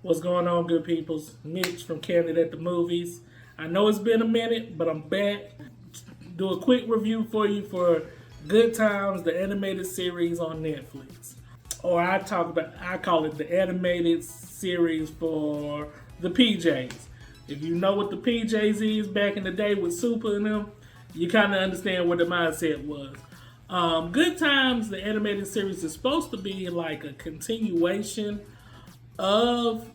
What's going on, good peoples? Mitch from Candid at the Movies. I know it's been a minute, but I'm back. Do a quick review for you for Good Times, the animated series on Netflix. Or I call it the animated series for the PJs. If you know what the PJs is back in the day with Super and them, you kind of understand what the mindset was. Good Times, the animated series, is supposed to be like a continuation of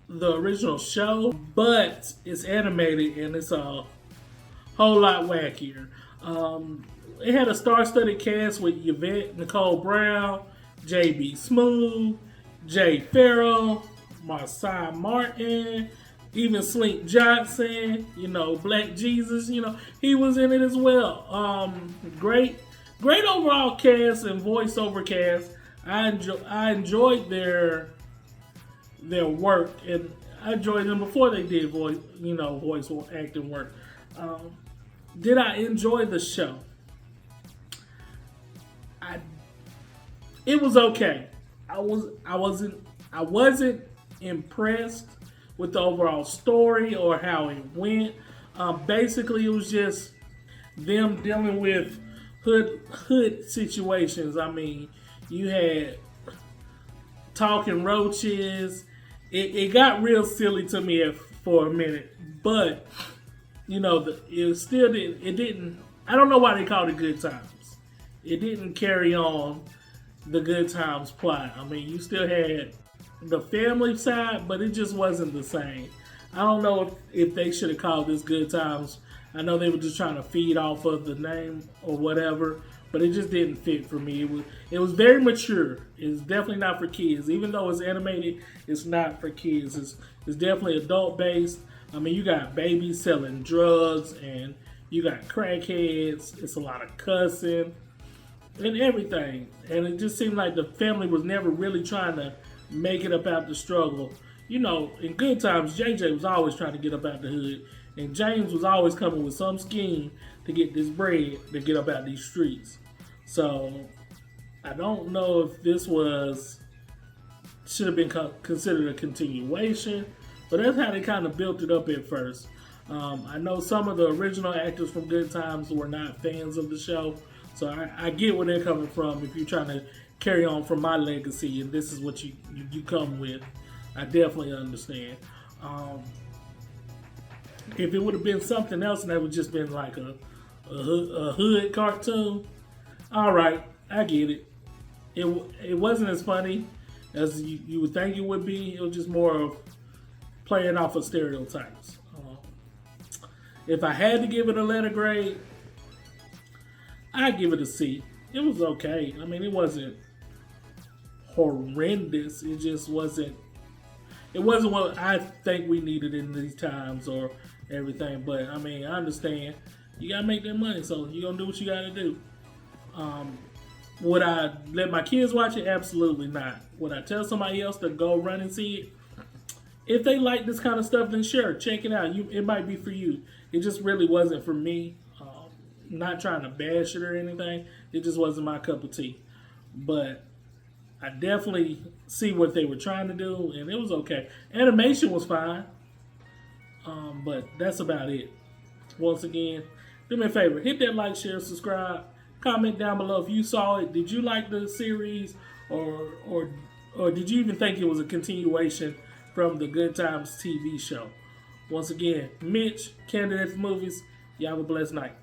the original show, but it's animated and it's a whole lot wackier. It had a star-studded cast with Yvette Nicole Brown, Smoove, Jay Pharoah, Marsai Martin, even Slink Johnson, Black Jesus, he was in it as well. Great overall cast and voiceover cast. I enjoyed their work, and I enjoyed them before they did voice acting work. Did I enjoy the show? It was okay. I wasn't impressed with the overall story or how it went. Basically, it was just them dealing with hood situations. I mean, you had talking roaches. It got real silly to me for a minute, but it didn't. I don't know why they called it Good Times. It didn't carry on the Good Times plot. I mean, you still had the family side, but it just wasn't the same. I don't know if they should have called this Good Times. I know they were just trying to feed off of the name or whatever, but it just didn't fit for me. It was very mature. It's definitely not for kids. Even though it's animated, it's not for kids. It's definitely adult based. I mean, you got babies selling drugs, and you got crackheads. It's a lot of cussing and everything. And it just seemed like the family was never really trying to make it about the struggle. In Good Times, JJ was always trying to get up out the hood, and James was always coming with some scheme to get this bread to get up out these streets. So I don't know if this should have been considered a continuation, but that's how they kind of built it up at first. I know some of the original actors from Good Times were not fans of the show, so I get where they're coming from. If you're trying to carry on from my legacy and this is what you come with, I definitely understand. If it would have been something else and that would just been like a hood cartoon, all right, I get it. It wasn't as funny as you would think it would be. It was just more of playing off of stereotypes. If I had to give it a letter grade, I'd give it a C. It was okay. I mean, it wasn't horrendous. It just wasn't. It wasn't what I think we needed in these times or everything. But I mean, I understand. You gotta make that money, so you're gonna do what you gotta do. Would I let my kids watch it? Absolutely not. Would I tell somebody else to go run and see it? If they like this kind of stuff, then sure, check it out. It might be for you. It just really wasn't for me. Not trying to bash it or anything. It just wasn't my cup of tea. But I definitely see what they were trying to do, and it was okay. Animation was fine, but that's about it. Once again, do me a favor. Hit that like, share, subscribe. Comment down below if you saw it. Did you like the series, or did you even think it was a continuation from the Good Times TV show? Once again, Mitch, Candid at the Movies. Y'all have a blessed night.